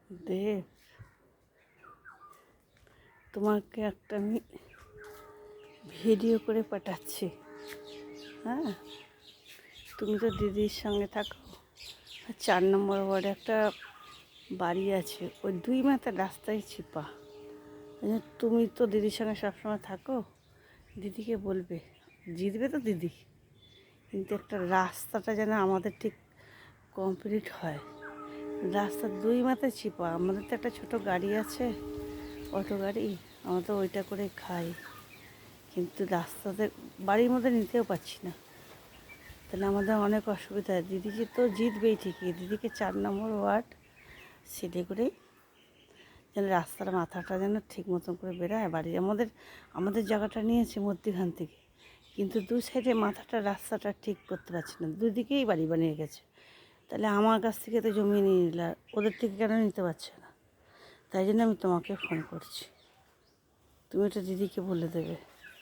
দেব, তোমাকে একটা আমি ভিডিও করে পাঠাচ্ছি। হ্যাঁ, তুমি তো দিদির সঙ্গে থাকো। 4 নম্বর ওয়ার্ডে একটা বাড়ি আছে, ওই 2 মাথার রাস্তায় চিপা। তুমি তো দিদির সঙ্গে সবসময় থাকো, দিদিকে বলবে, জিতবে তো দিদি, কিন্তু একটা রাস্তাটা যেন আমাদের ঠিক কমপ্লিট হয়। রাস্তার 2 মাথায় চিপা। আমাদের তো একটা ছোট গাড়ি আছে, অটো গাড়ি, আমরা তো ওইটা করে খাই, কিন্তু রাস্তাতে বাড়ির মধ্যে নিতেও পারছি না। তাহলে আমাদের অনেক অসুবিধা। দিদিকে তো জিতবেই ঠিকই, দিদিকে 4 নম্বর ওয়ার্ড শিলিগুড়ি, যেন রাস্তার মাথাটা যেন ঠিক মতন করে বেরোয়। বাড়ি আমাদের জায়গাটা নিয়েছে মধ্যখান থেকে, কিন্তু 2 সাইডে মাথাটা রাস্তাটা ঠিক করতে পারছি না। দুদিকেই বাড়ি বানিয়ে গেছে। তাহলে আমার কাছ থেকে তো জমি নিয়ে নিল, ওদের থেকে কেন নিতে পারছে না? তাই জন্য আমি তোমাকে ফোন করছি, তুমি এটা দিদিকে বলে দেবে।